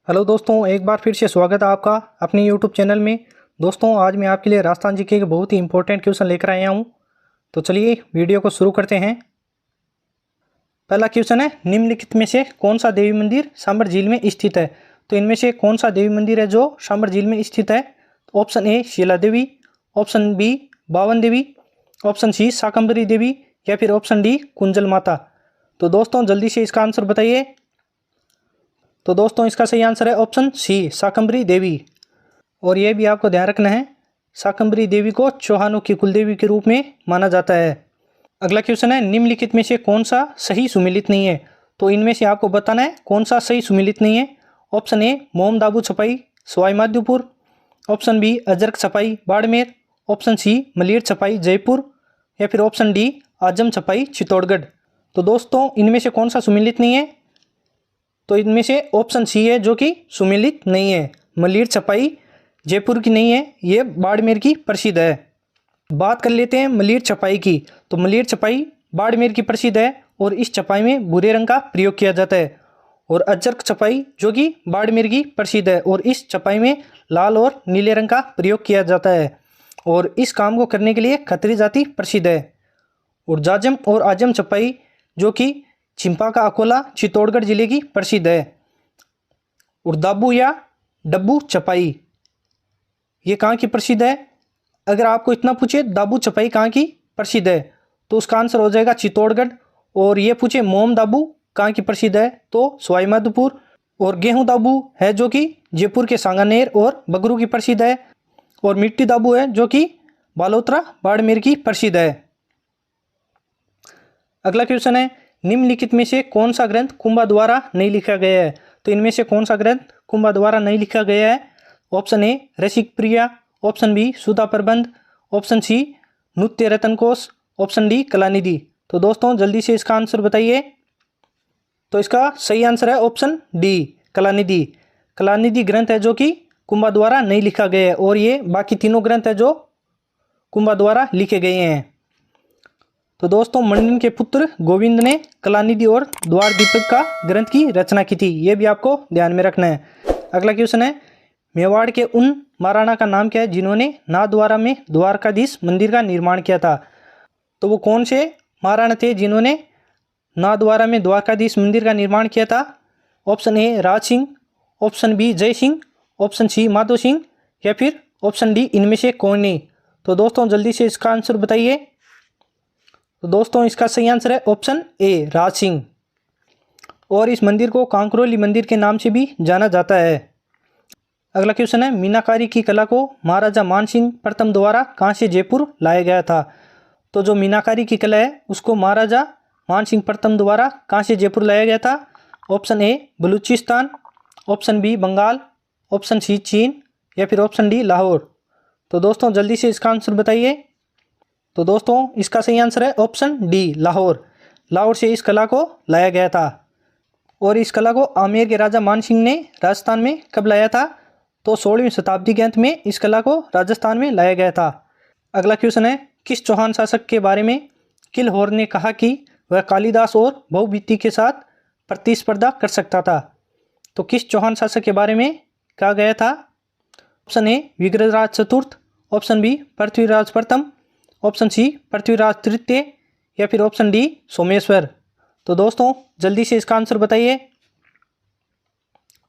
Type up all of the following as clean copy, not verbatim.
Hello दोस्तों, एक बार फिर से स्वागत है आपका अपने यूट्यूब चैनल में। दोस्तों, आज मैं आपके लिए राजस्थान जी के एक बहुत ही इंपॉर्टेंट क्वेश्चन लेकर आया हूँ। तो चलिए वीडियो को शुरू करते हैं। पहला क्वेश्चन है, निम्नलिखित में से कौन सा देवी मंदिर सांबर झील में स्थित है। तो इनमें से कौन सा देवी मंदिर है जो सांबर झील में स्थित है। तो option A Sheela Devi, option B Bawan Devi, option C Shakambhari देवी या फिर ऑप्शन डी कुंजल माता। तो दोस्तों जल्दी से इसका आंसर बताइए। तो दोस्तों इसका सही आंसर है ऑप्शन सी शाकंभरी देवी। और यह भी आपको ध्यान रखना है, शाकंभरी देवी को चौहानों की कुलदेवी के रूप में माना जाता है। अगला क्वेश्चन है, निम्नलिखित में से कौन सा सही सुमेलित नहीं है। तो इनमें से आपको बताना है कौन सा सही सुमेलित नहीं है। ऑप्शन ए मोम दाबू छपाई सवाई माधोपुर, ऑप्शन बी अजरक छपाई बाड़मेर, ऑप्शन सी मलिर छपाई जयपुर या फिर ऑप्शन डी आजम छपाई चित्तौड़गढ़। तो दोस्तों इनमें से कौन सा सुमेलित नहीं है। तो इनमें से ऑप्शन सी है जो कि सुमेलित नहीं है। मलिर छपाई जयपुर की नहीं है, ये बाड़मेर की प्रसिद्ध है। बात कर लेते हैं मलिर छपाई की। तो मलिर छपाई बाड़मेर की प्रसिद्ध है और इस छपाई में भूरे रंग का प्रयोग किया जाता है। और अजरक छपाई जो कि बाड़मेर की प्रसिद्ध है और इस छपाई में लाल और नीले रंग का प्रयोग किया जाता है और इस काम को करने के लिए खत्री जाति प्रसिद्ध है। और जाजम और आजम छपाई जो कि चिंपा का अकोला चित्तौड़गढ़ जिले की प्रसिद्ध है। और दाबू या डब्बू छपाई ये कहाँ की प्रसिद्ध है। अगर आपको इतना पूछे दाबू छपाई कहाँ की प्रसिद्ध है तो उसका आंसर हो जाएगा चित्तौड़गढ़। और ये पूछे मोम दाबू कहाँ की प्रसिद्ध है तो सवाई माधोपुर। और गेहूं दाबू है जो कि जयपुर के सांगानेर और बगरू की प्रसिद्ध है। और मिट्टी दाबू है जो कि बालोतरा बाड़मेर की प्रसिद्ध है। अगला क्वेश्चन है, निम्नलिखित में से कौन सा ग्रंथ कुंभा द्वारा नहीं लिखा गया है। तो इनमें से कौन सा ग्रंथ कुंभा द्वारा नहीं लिखा गया है। Option A Rasik Priya, option B Sudha Prabandh, option सी नृत्य रतन कोश, ऑप्शन डी कलानिधि। तो दोस्तों जल्दी से इसका आंसर बताइए। तो इसका सही आंसर है ऑप्शन डी कलानिधि। कलानिधि ग्रंथ है जो कि कुंभा द्वारा नहीं लिखा गया है और ये बाकी तीनों ग्रंथ है जो कुंभा द्वारा लिखे गए हैं। तो दोस्तों मंडन के पुत्र गोविंद ने कलानिधि और द्वार दीपक का ग्रंथ की रचना की थी, ये भी आपको ध्यान में रखना है। अगला क्वेश्चन है, मेवाड़ के उन महाराणा का नाम क्या है जिन्होंने नाथद्वारा में द्वारकाधीश मंदिर का निर्माण किया था। तो वो कौन से महाराणा थे जिन्होंने नाथद्वारा में द्वारकाधीश मंदिर का निर्माण किया था। Option A Raj Singh, option B Jai Singh, option C Madho Singh या फिर ऑप्शन डी इनमें से कौन नहीं। तो दोस्तों जल्दी से इसका आंसर बताइए। तो दोस्तों इसका सही आंसर है ऑप्शन ए राज सिंह। और इस मंदिर को कांकरोली मंदिर के नाम से भी जाना जाता है। अगला क्वेश्चन है, मीनाकारी की कला को महाराजा मानसिंह प्रथम द्वारा कहाँ से जयपुर लाया गया था। तो जो मीनाकारी की कला है उसको महाराजा मानसिंह प्रथम द्वारा कहाँ से जयपुर लाया गया था। Option A Balochistan, option B Bengal, option C चीन या फिर ऑप्शन डी लाहौर। तो दोस्तों जल्दी से इसका आंसर बताइए। तो दोस्तों इसका सही आंसर है ऑप्शन डी लाहौर। लाहौर से इस कला को लाया गया था। और इस कला को आमेर के राजा मानसिंह ने राजस्थान में कब लाया था। तो 16वीं शताब्दी के अंत में इस कला को राजस्थान में लाया गया था। अगला क्वेश्चन है, किस चौहान शासक के बारे में किलहौर ने कहा कि वह कालिदास और भवभीति के साथ प्रतिस्पर्धा कर सकता था। तो किस चौहान शासक के बारे में कहा गया था। ऑप्शन ए विग्रहराज चतुर्थ, ऑप्शन बी पृथ्वीराज प्रथम, ऑप्शन सी पृथ्वीराज तृतीय या फिर ऑप्शन डी सोमेश्वर। तो दोस्तों जल्दी से इसका आंसर बताइए।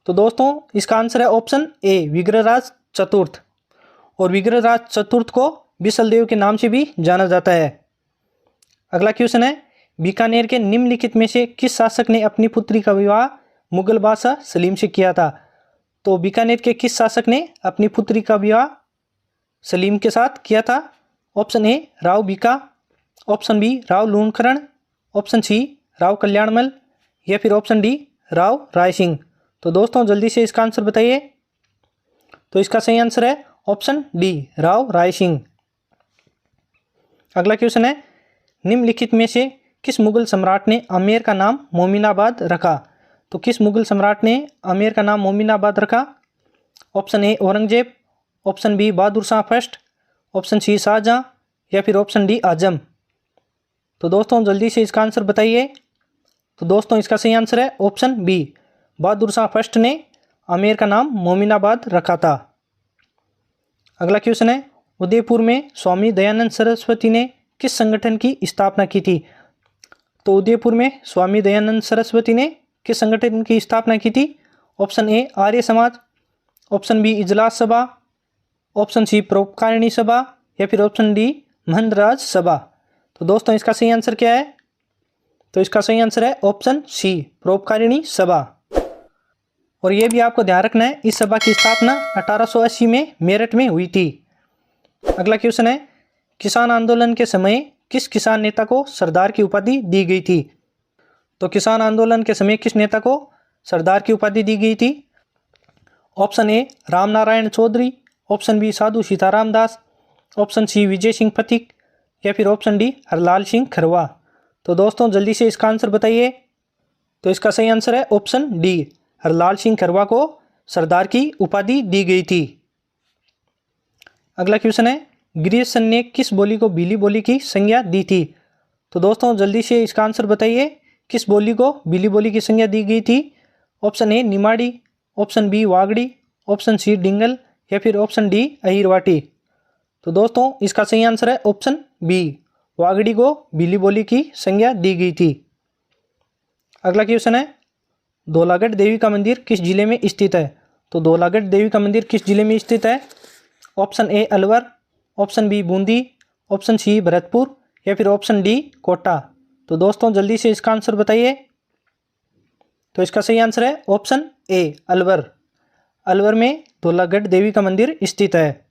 तो दोस्तों इसका आंसर है ऑप्शन ए विग्रहराज चतुर्थ। और विग्रहराज चतुर्थ को बिसलदेव के नाम से भी जाना जाता है। अगला क्वेश्चन है, बीकानेर के निम्नलिखित में से किस शासक ने अपनी पुत्री का विवाह मुगल बादशाह सलीम से किया था। तो बीकानेर के किस शासक ने अपनी पुत्री का विवाह सलीम के साथ किया था। Option A Rao Bika, option B Rao Lunkaran, option C Rao Kalyanmal या फिर ऑप्शन डी राव राय सिंह। तो दोस्तों जल्दी से इसका आंसर बताइए। तो इसका सही आंसर है ऑप्शन डी राव राय सिंह। अगला क्वेश्चन है, निम्नलिखित में से किस मुगल सम्राट ने आमेर का नाम मोमिनाबाद रखा। तो किस मुगल सम्राट ने आमेर का नाम मोमिनाबाद रखा। Option A Aurangzeb, option B Bahadur Shah first, option C Shahjahan या फिर ऑप्शन डी आजम। तो दोस्तों जल्दी से इसका आंसर बताइए। तो दोस्तों इसका सही आंसर है option B Bahadur Shah first ने आमेर का नाम मोमिनाबाद रखा था। अगला क्वेश्चन है, उदयपुर में स्वामी दयानंद सरस्वती ने किस संगठन की स्थापना की थी? तो उदयपुर में स्वामी दयानंद सरस्वती ने किस संगठन की स्थापना की थी? ऑप्शन ए आर्य समाज, ऑप्शन बी इजलास सभा, ऑप्शन सी परोपकारिणी सभा या फिर ऑप्शन डी महंतराज सभा। तो दोस्तों इसका सही आंसर क्या है? तो इसका सही आंसर है ऑप्शन सी परोपकारिणी सभा। और यह भी आपको ध्यान रखना है, इस सभा की स्थापना 1880 में मेरठ में हुई थी। अगला क्वेश्चन है, किसान आंदोलन के समय किस किसान नेता को सरदार की उपाधि दी गई थी? तो किसान आंदोलन के समय किस नेता को सरदार की उपाधि दी गई थी? Option A Ram Narayan Chaudhary, option B Sadhu Sitaram Das, option C Vijay Singh Pathik या फिर ऑप्शन डी हरलाल सिंह खरवा। तो दोस्तों जल्दी से इसका आंसर बताइए। तो इसका सही आंसर है ऑप्शन डी, हरलाल सिंह खरवा को सरदार की उपाधि दी गई थी। अगला क्वेश्चन है, ग्रियर्सन ने किस बोली को बिली बोली की संज्ञा दी थी? तो दोस्तों जल्दी से इसका आंसर बताइए, किस बोली को बिली बोली की संज्ञा दी गई थी? Option A Nimadi, option B Vagdi, option C Dingal या फिर ऑप्शन डी अहिरवाटी। तो दोस्तों इसका सही आंसर है ऑप्शन बी, वागड़ी को बिली बोली की संज्ञा दी गई थी। अगला क्वेश्चन है, धौलागढ़ देवी का मंदिर किस जिले में स्थित है? तो धौलागढ़ देवी का मंदिर किस जिले में स्थित है? Option A Alwar, option B Bundi, option C Bharatpur या फिर ऑप्शन डी कोटा। तो दोस्तों जल्दी से इसका आंसर बताइए। तो इसका सही आंसर है ऑप्शन ए अलवर। अलवर में धौलागढ़ देवी का मंदिर स्थित है।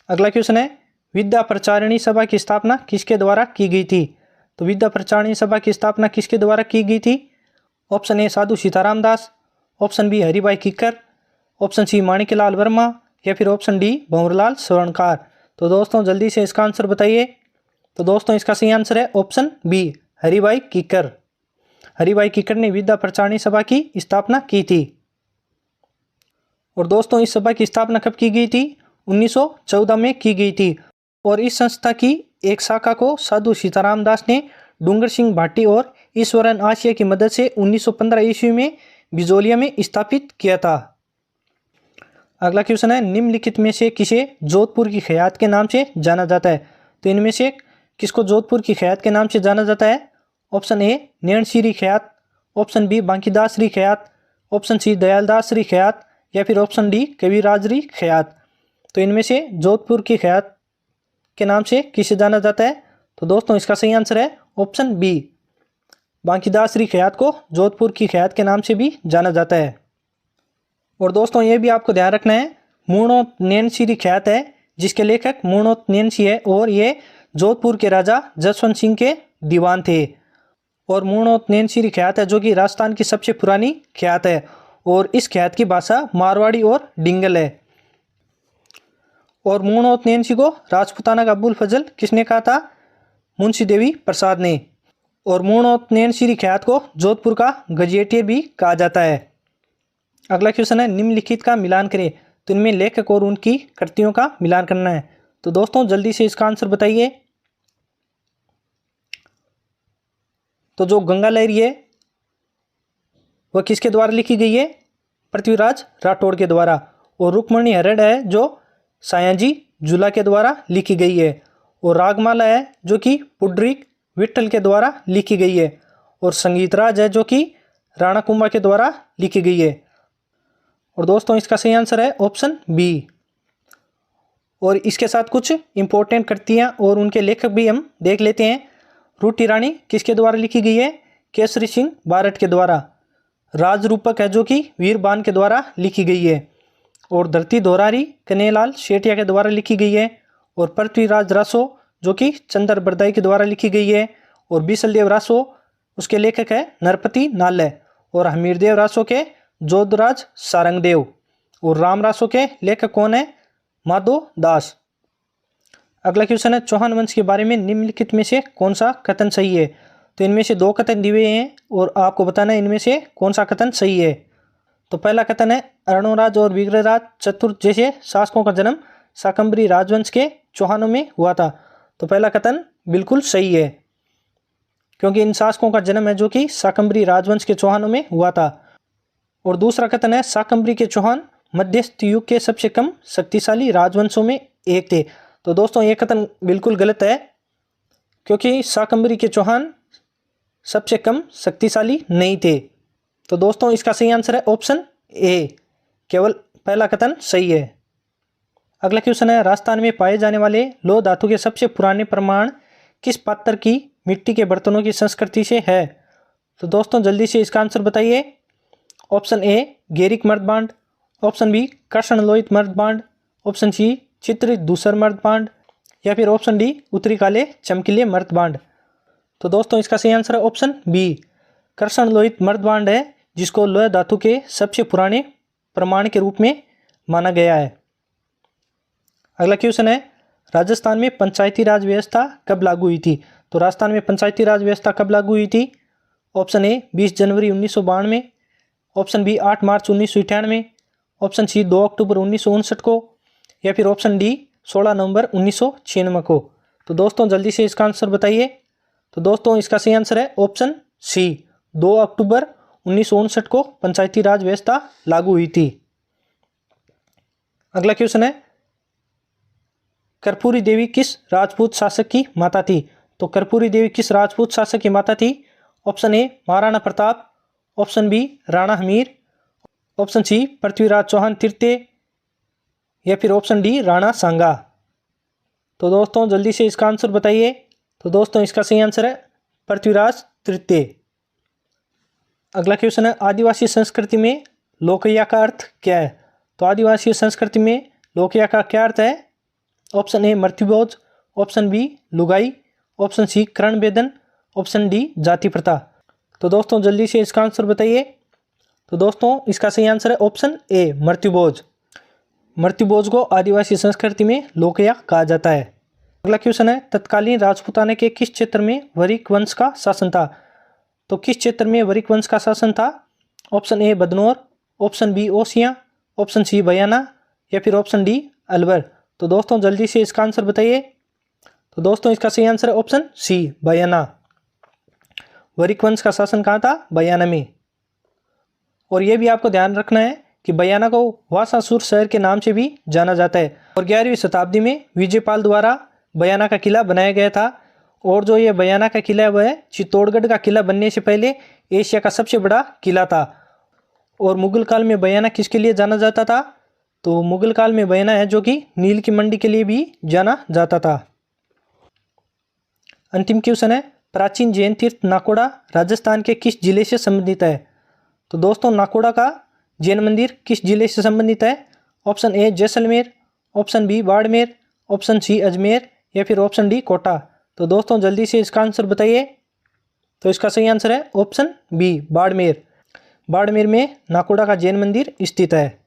अगला क्वेश्चन है, विद्या प्रचारिणी सभा की स्थापना किसके द्वारा की गई थी? तो विद्या प्रचारिणी सभा की स्थापना किसके द्वारा की गई थी? Option A Sadhu Sitaram Das, option B Haribhai Kikkar, option C Manikyalal Verma या फिर ऑप्शन डी भंवरलाल स्वर्णकार। तो दोस्तों जल्दी से इसका आंसर बताइए। तो दोस्तों इसका सही आंसर है ऑप्शन बी, हरिभाई किक्कर। हरिभाई किक्कर ने विद्या प्रचारिणी सभा की स्थापना की थी। और दोस्तों इस सभा की स्थापना कब की गई थी? 1914 में की गई थी। और इस संस्था की एक शाखा को साधु सीताराम दास ने डूंगर सिंह भाटी और ईश्वरन आशिया की मदद से 1915 ईस्वी में बिजोलिया में स्थापित किया था। अगला क्वेश्चन है, निम्नलिखित में से किसे जोधपुर की खयात के नाम से जाना जाता है? तो इनमें से किसको जोधपुर की खयात के नाम से जाना जाता है? ऑप्शन ए नैणसीरी खयात, ऑप्शन बी बांकीदासरी खयात, ऑप्शन सी दयालदासरी खयात या फिर ऑप्शन डी कविराजरी खयात। तो इनमें से जोधपुर की खयात के नाम से किसे जाना जाता है? तो दोस्तों इसका सही आंसर है ऑप्शन बी, बांकीदासरी खयात को जोधपुर की खयात के नाम से भी जाना जाता है। और दोस्तों ये भी आपको ध्यान रखना है, मूर्णोत नैनसीरी खयात है जिसके लेखक मूर्णोत नैनसी है और ये जोधपुर के राजा जसवंत सिंह के दीवान थे। और मूर्णोत नैनसीरी खयात है जो कि राजस्थान की सबसे पुरानी खयात है और इस खयात की भाषा मारवाड़ी और डिंगल है। और मूर्णोत नैनसी को राजपुताना का अब्बुल फजल किसने कहा था? मुंशी देवी प्रसाद ने। और मूर्णोत नैनसीरी खयात को जोधपुर का गजेटियर भी कहा जाता है। अगला क्वेश्चन है, निम्नलिखित का मिलान करें। तो इनमें लेखक और उनकी कृतियों का मिलान करना है। तो दोस्तों जल्दी से इसका आंसर बताइए। तो जो गंगा लहरी है वह किसके द्वारा लिखी गई है? पृथ्वीराज राठौड़ के द्वारा। और रुक्मणी हरण है जो सायाजी जुला के द्वारा लिखी गई है। और रागमाला है जो कि पुंडरीक विट्ठल के द्वारा लिखी गई है। और संगीतराज है जो कि राणा कुंभा के द्वारा लिखी गई है। और दोस्तों इसका सही आंसर है ऑप्शन बी। और इसके साथ कुछ इंपॉर्टेंट कृतियाँ और उनके लेखक भी हम देख लेते हैं। रूठी रानी किसके द्वारा लिखी गई है? केसरी सिंह बारठ के द्वारा। राजरूपक है जो कि वीरबान के द्वारा लिखी गई है। और धरती दोरारी कन्हैयालाल शेटिया के द्वारा लिखी गई है। और पृथ्वीराज रासो जो कि चंद्र बरदाई के द्वारा लिखी गई है। और बीसलदेव रासो उसके लेखक है नरपति नाले। और हमीरदेव रासो के जोधराज सारंगदेव। और राम रासो के लेखक कौन है? माधो दास। अगला क्वेश्चन है, चौहान वंश के बारे में निम्नलिखित में से कौन सा कथन सही है? तो इनमें से दो कथन दिए हैं और आपको बताना है इनमें से कौन सा कथन सही है। तो पहला कथन है, अर्णोराज और विग्रहराज चतुर्थ जैसे शासकों का जन्म शाकंभरी राजवंश के चौहानों में हुआ था। तो पहला कथन बिल्कुल सही है क्योंकि इन शासकों का जन्म है जो कि शाकंभरी राजवंश के चौहानों में हुआ था। और दूसरा कथन है शाकंभरी के चौहान मध्यस्थ युग के सबसे कम शक्तिशाली राजवंशों में एक थे। तो दोस्तों ये कथन बिल्कुल गलत है, क्योंकि शाकंभरी के चौहान सबसे कम शक्तिशाली नहीं थे। तो दोस्तों इसका सही आंसर है ऑप्शन ए, केवल पहला कथन सही है। अगला क्वेश्चन है राजस्थान में पाए जाने वाले लौह धातु के सबसे पुराने प्रमाण किस पात्र की मिट्टी के बर्तनों की संस्कृति से है। तो दोस्तों जल्दी से इसका आंसर बताइए। ऑप्शन ए गेरिक मर्दबांड, ऑप्शन बी कृष्ण लोहित मर्दबांड, ऑप्शन सी चित्रित धूसर मर्दबांड, या फिर ऑप्शन डी उत्तरी काले चमकीले मर्दबांड। तो दोस्तों इसका सही आंसर है ऑप्शन बी, कृष्ण लोहित मर्दबांड है, जिसको लौह धातु के सबसे पुराने प्रमाण के रूप में माना गया है। अगला क्वेश्चन है राजस्थान में पंचायती राज व्यवस्था कब लागू हुई थी। तो राजस्थान में पंचायती राज व्यवस्था कब लागू हुई थी। ऑप्शन ए 20 जनवरी 1992, ऑप्शन बी 8 मार्च 1998, ऑप्शन सी 2 अक्टूबर 1959 को, या फिर ऑप्शन डी 16 नवंबर 1996 को। तो दोस्तों जल्दी से इसका आंसर बताइए। तो दोस्तों इसका सही आंसर है ऑप्शन सी, 2 अक्टूबर 1959 को पंचायती राज व्यवस्था लागू हुई थी। अगला क्वेश्चन है कर्पूरी देवी किस राजपूत शासक की माता थी। तो कर्पूरी देवी किस राजपूत शासक की माता थी। Option A Maharana Pratap, option B Rana Hammir, option C Prithviraj Chauhan तृतीय, या फिर ऑप्शन डी राणा सांगा। तो दोस्तों जल्दी से इसका आंसर बताइए। तो दोस्तों इसका सही आंसर है पृथ्वीराज तृतीय। अगला क्वेश्चन है आदिवासी संस्कृति में लोकया का अर्थ क्या है। तो आदिवासी संस्कृति में लोकया का क्या अर्थ है। ऑप्शन ए मृत्युभोज, ऑप्शन बी लुगाई, ऑप्शन सी कर्ण वेदन, ऑप्शन डी जाति प्रथा। तो दोस्तों जल्दी से इसका आंसर बताइए। तो दोस्तों इसका सही आंसर है ऑप्शन ए मृत्युभोज। मृत्युभोज को आदिवासी संस्कृति में लोकया कहा जाता है। अगला क्वेश्चन है तत्कालीन राजपूताना के किस क्षेत्र में वरिक वंश का शासन था। तो किस क्षेत्र में वरिक वंश का शासन था। Option A Badnore, option B Osian, option C Bayana, या फिर ऑप्शन डी अलवर। तो दोस्तों जल्दी से इसका आंसर बताइए। तो दोस्तों इसका सही आंसर है ऑप्शन सी बयाना। वरिक वंश का शासन कहाँ था, बयाना में। और यह भी आपको ध्यान रखना है कि बयाना को वासासुर शहर के नाम से भी जाना जाता है। और 11वीं शताब्दी में विजयपाल द्वारा बयाना का किला बनाया गया था। और जो ये बयाना का किला है वह है चित्तौड़गढ़ का किला बनने से पहले एशिया का सबसे बड़ा किला था। और मुगल काल में बयाना किसके लिए जाना जाता था। तो मुगल काल में बयाना है जो कि नील की मंडी के लिए भी जाना जाता था। अंतिम क्वेश्चन है प्राचीन जैन तीर्थ नाकोड़ा राजस्थान के किस जिले से संबंधित है। तो दोस्तों नाकोड़ा का जैन मंदिर किस जिले से संबंधित है। Option A Jaisalmer, option B Barmer, option C Ajmer, या फिर ऑप्शन डी कोटा। तो दोस्तों जल्दी से इसका आंसर बताइए। तो इसका सही आंसर है ऑप्शन बी बाड़मेर। बाड़मेर में नाकोड़ा का जैन मंदिर स्थित है।